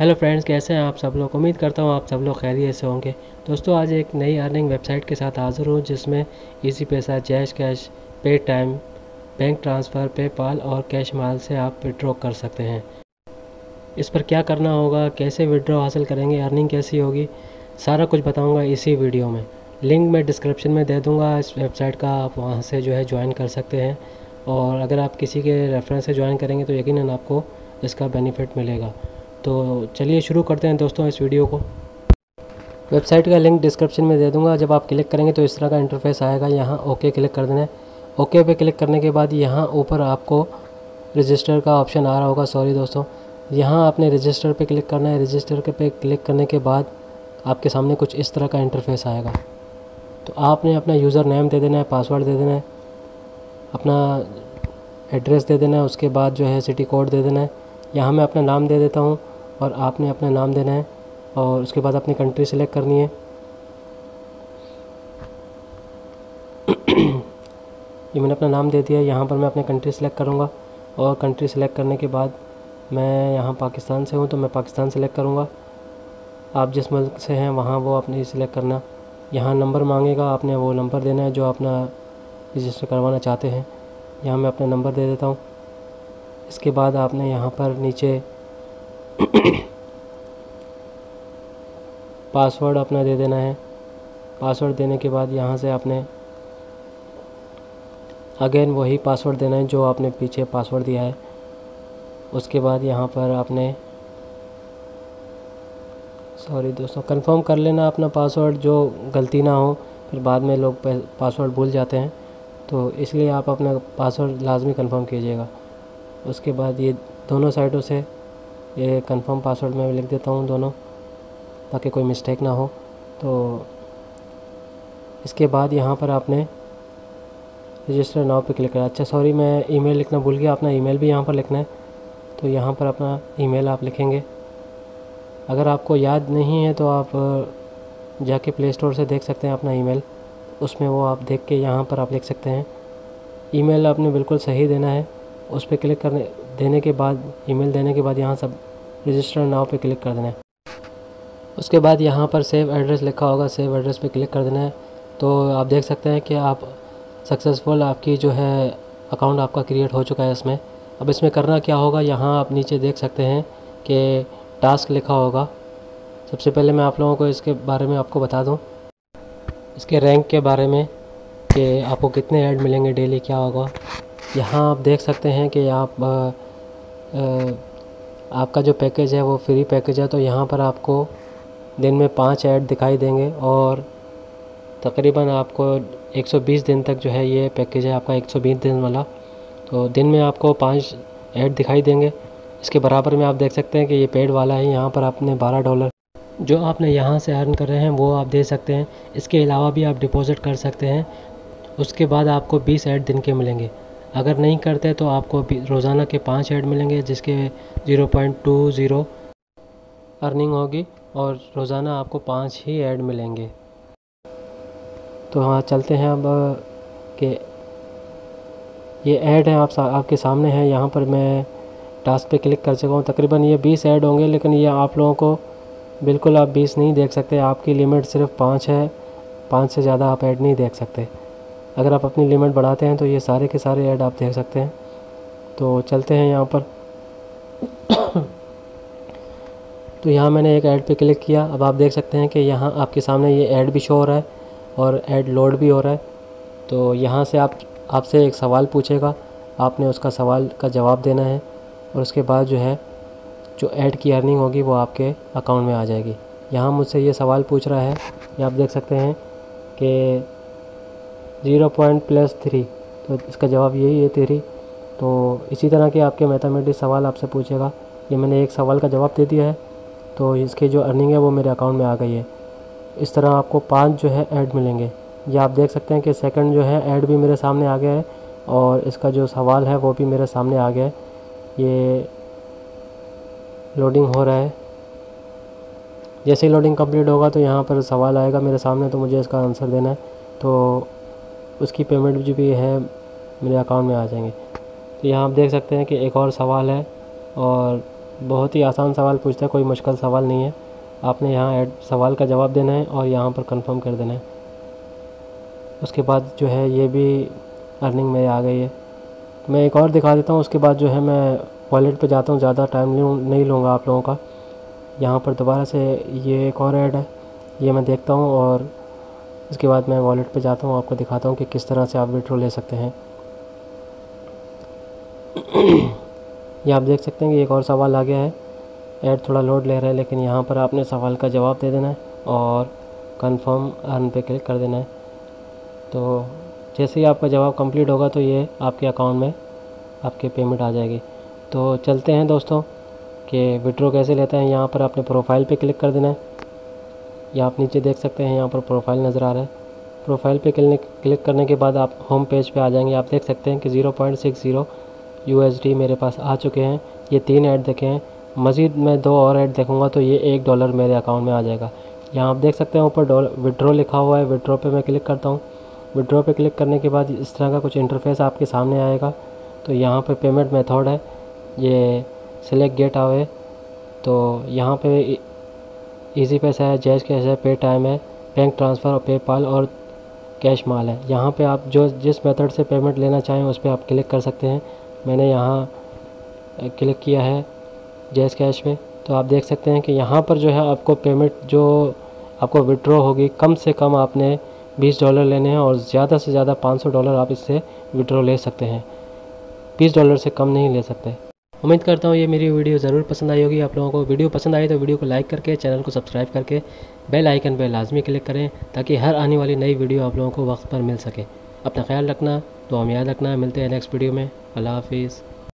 Hello friends, कैसे हैं आप सब लोग। उम्मीद करता हूँ आप सब लोग खैरियत से होंगे। दोस्तों, आज एक नई अर्निंग वेबसाइट के साथ हाज़िर हूँ जिसमें इजी पैसा, जैश कैश, पे टाइम, बैंक ट्रांसफ़र, पेपाल और कैश माल से आप विड्रॉ कर सकते हैं। इस पर क्या करना होगा, कैसे विड्रॉ हासिल करेंगे, अर्निंग कैसी होगी, सारा कुछ बताऊँगा इसी वीडियो में। लिंक मैं डिस्क्रिप्शन में दे दूँगा इस वेबसाइट का, आप वहाँ से जो है ज्वाइन कर सकते हैं। और अगर आप किसी के रेफरेंस से ज्वाइन करेंगे तो यकीनन आपको इसका बेनिफिट मिलेगा। तो चलिए शुरू करते हैं दोस्तों इस वीडियो को। वेबसाइट का लिंक डिस्क्रिप्शन में दे दूंगा। जब आप क्लिक करेंगे तो इस तरह का इंटरफेस आएगा। यहाँ ओके क्लिक कर देना है। ओके पे क्लिक करने के बाद यहाँ ऊपर आपको रजिस्टर का ऑप्शन आ रहा होगा। सॉरी दोस्तों, यहाँ आपने रजिस्टर पे क्लिक करना है। रजिस्टर पे क्लिक करने के बाद आपके सामने कुछ इस तरह का इंटरफेस आएगा। तो आपने अपना यूज़र नेम दे देना है, पासवर्ड दे देना है, अपना एड्रेस दे देना है, उसके बाद जो है सिटी कोड दे देना है। यहाँ मैं अपना नाम दे देता हूँ और आपने अपना नाम देना है और उसके बाद अपनी कंट्री सेलेक्ट करनी है। ये मैंने अपना नाम दे दिया। यहाँ पर मैं अपनी कंट्री सेलेक्ट करूँगा और कंट्री सेलेक्ट करने के बाद मैं यहाँ पाकिस्तान से हूँ तो मैं पाकिस्तान सेलेक्ट करूँगा। आप जिस मुल्क से हैं वहाँ वो अपनी सेलेक्ट करना। यहाँ नंबर मांगेगा, आपने वो नंबर देना है जो अपना रजिस्टर करवाना चाहते हैं। यहाँ मैं अपना नंबर दे देता हूँ। इसके बाद आपने यहाँ पर नीचे पासवर्ड अपना दे देना है। पासवर्ड देने के बाद यहाँ से आपने अगेन वही पासवर्ड देना है जो आपने पीछे पासवर्ड दिया है। उसके बाद यहाँ पर आपने सॉरी दोस्तों कंफर्म कर लेना अपना पासवर्ड, जो गलती ना हो, फिर बाद में लोग पासवर्ड भूल जाते हैं, तो इसलिए आप अपना पासवर्ड लाजमी कंफर्म कीजिएगा। उसके बाद ये दोनों साइडों से ये कंफर्म पासवर्ड मैं लिख देता हूँ दोनों, ताकि कोई मिस्टेक ना हो। तो इसके बाद यहाँ पर आपने रजिस्टर नाउ पे क्लिक करा। अच्छा सॉरी, मैं ईमेल लिखना भूल गया। अपना ईमेल भी यहाँ पर लिखना है। तो यहाँ पर अपना ईमेल आप लिखेंगे। अगर आपको याद नहीं है तो आप जाके प्ले स्टोर से देख सकते हैं अपना ईमेल, उसमें वो आप देख के यहाँ पर आप लिख सकते हैं। ईमेल आपने बिल्कुल सही देना है। उस पर क्लिक करने देने के बाद ईमेल देने के बाद यहाँ सब रजिस्टर नाउ पे क्लिक कर देना है। उसके बाद यहाँ पर सेव एड्रेस लिखा होगा, सेव एड्रेस पे क्लिक कर देना है। तो आप देख सकते हैं कि आप सक्सेसफुल आपकी जो है अकाउंट आपका क्रिएट हो चुका है इसमें। अब इसमें करना क्या होगा, यहाँ आप नीचे देख सकते हैं कि टास्क लिखा होगा। सबसे पहले मैं आप लोगों को इसके बारे में आपको बता दूँ, इसके रैंक के बारे में कि आपको कितने ऐड मिलेंगे डेली, क्या होगा। यहाँ आप देख सकते हैं कि आपका जो पैकेज है वो फ्री पैकेज है। तो यहाँ पर आपको दिन में 5 ऐड दिखाई देंगे और तकरीबन आपको 120 दिन तक जो है ये पैकेज है आपका, 120 दिन वाला। तो दिन में आपको 5 ऐड दिखाई देंगे। इसके बराबर में आप देख सकते हैं कि ये पेड वाला है। यहाँ पर आपने $12 जो आपने यहाँ से अर्न कर रहे हैं वो आप दे सकते हैं। इसके अलावा भी आप डिपॉज़िट कर सकते हैं। उसके बाद आपको 20 ऐड दिन के मिलेंगे। अगर नहीं करते तो आपको रोज़ाना के 5 ऐड मिलेंगे, जिसके 0.20 अर्निंग होगी और रोज़ाना आपको 5 ही ऐड मिलेंगे। तो हाँ, चलते हैं अब कि ये ऐड है आपके सामने है। यहाँ पर मैं टास्क पे क्लिक कर चुका हूँ। तकरीबन ये 20 ऐड होंगे, लेकिन ये आप लोगों को बिल्कुल आप 20 नहीं देख सकते। आपकी लिमिट सिर्फ 5 है। 5 से ज़्यादा आप ऐड नहीं देख सकते। अगर आप अपनी लिमिट बढ़ाते हैं तो ये सारे के सारे ऐड आप देख सकते हैं। तो चलते हैं यहाँ पर। तो यहाँ मैंने एक ऐड पे क्लिक किया। अब आप देख सकते हैं कि यहाँ आपके सामने ये ऐड भी शो हो रहा है और ऐड लोड भी हो रहा है। तो यहाँ से आपसे एक सवाल पूछेगा, आपने उसका सवाल का जवाब देना है और उसके बाद जो है जो ऐड की अर्निंग होगी वो आपके अकाउंट में आ जाएगी। यहाँ मुझसे ये सवाल पूछ रहा है, ये आप देख सकते हैं कि 0.+3, तो इसका जवाब यही है 3। तो इसी तरह के आपके मैथमेटिक्स सवाल आपसे पूछेगा। ये मैंने एक सवाल का जवाब दे दिया है, तो इसकी जो अर्निंग है वो मेरे अकाउंट में आ गई है। इस तरह आपको 5 जो है ऐड मिलेंगे। ये आप देख सकते हैं कि सेकंड जो है ऐड भी मेरे सामने आ गया है और इसका जो सवाल है वो भी मेरे सामने आ गया है। ये लोडिंग हो रहा है। जैसे ही लोडिंग कंप्लीट होगा तो यहाँ पर सवाल आएगा मेरे सामने, तो मुझे इसका आंसर देना है। तो उसकी पेमेंट जो भी है मेरे अकाउंट में आ जाएंगे। तो यहाँ आप देख सकते हैं कि एक और सवाल है और बहुत ही आसान सवाल पूछता है, कोई मुश्किल सवाल नहीं है। आपने यहाँ ऐड सवाल का जवाब देना है और यहाँ पर कंफर्म कर देना है। उसके बाद जो है ये भी अर्निंग में आ गई है। मैं एक और दिखा देता हूँ, उसके बाद जो है मैं वॉलेट पे जाता हूँ। ज़्यादा टाइम नहीं लूँगा आप लोगों का। यहाँ पर दोबारा से ये एक और ऐड है, ये मैं देखता हूँ और उसके बाद मैं वॉलेट पे जाता हूँ, आपको दिखाता हूँ कि किस तरह से आप विड्रॉ ले सकते हैं। ये आप देख सकते हैं कि एक और सवाल आ गया है। ऐड थोड़ा लोड ले रहा है, लेकिन यहाँ पर आपने सवाल का जवाब दे देना है और कंफर्म अर्न पे क्लिक कर देना है। तो जैसे ही आपका जवाब कंप्लीट होगा तो ये आपके अकाउंट में आपके पेमेंट आ जाएगी। तो चलते हैं दोस्तों कि विड्रॉ कैसे लेते हैं। यहाँ पर अपने प्रोफाइल पे क्लिक कर देना है। या आप नीचे देख सकते हैं, यहाँ पर प्रोफाइल नज़र आ रहा है। प्रोफाइल पे क्लिक करने के बाद आप होम पेज पे आ जाएंगे। आप देख सकते हैं कि 0.60 USD मेरे पास आ चुके हैं। ये 3 ऐड देखे हैं, मज़ीद मैं 2 और ऐड देखूँगा तो ये $1 मेरे अकाउंट में आ जाएगा। यहाँ आप देख सकते हैं ऊपर विड्रॉ लिखा हुआ है। विड्रॉ पे मैं क्लिक करता हूँ। विड्रॉ पे क्लिक करने के बाद इस तरह का कुछ इंटरफेस आपके सामने आएगा। तो यहाँ पे पेमेंट मेथड है, ये सिलेक्ट गेट आवे। तो यहाँ पे ईजी पैसा है, जैज़ कैश है, पे टाइम है, बैंक ट्रांसफ़र और पेपाल और कैश माल है। यहाँ पे आप जो जिस मेथड से पेमेंट लेना चाहें उस पर आप क्लिक कर सकते हैं। मैंने यहाँ क्लिक किया है जैज़ कैश पे। तो आप देख सकते हैं कि यहाँ पर जो है आपको पेमेंट जो आपको विड्रॉ होगी, कम से कम आपने $20 लेने हैं और ज़्यादा से ज़्यादा $500 आप इससे विड्रॉ ले सकते हैं। $20 से कम नहीं ले सकते। उम्मीद करता हूँ ये मेरी वीडियो ज़रूर पसंद आई होगी आप लोगों को। वीडियो पसंद आई तो वीडियो को लाइक करके चैनल को सब्सक्राइब करके बेल आइकन पर लाजमी क्लिक करें, ताकि हर आने वाली नई वीडियो आप लोगों को वक्त पर मिल सके। अपना ख्याल रखना, तो हम याद रखना। मिलते हैं नेक्स्ट वीडियो में। अल्लाह हाफिज़।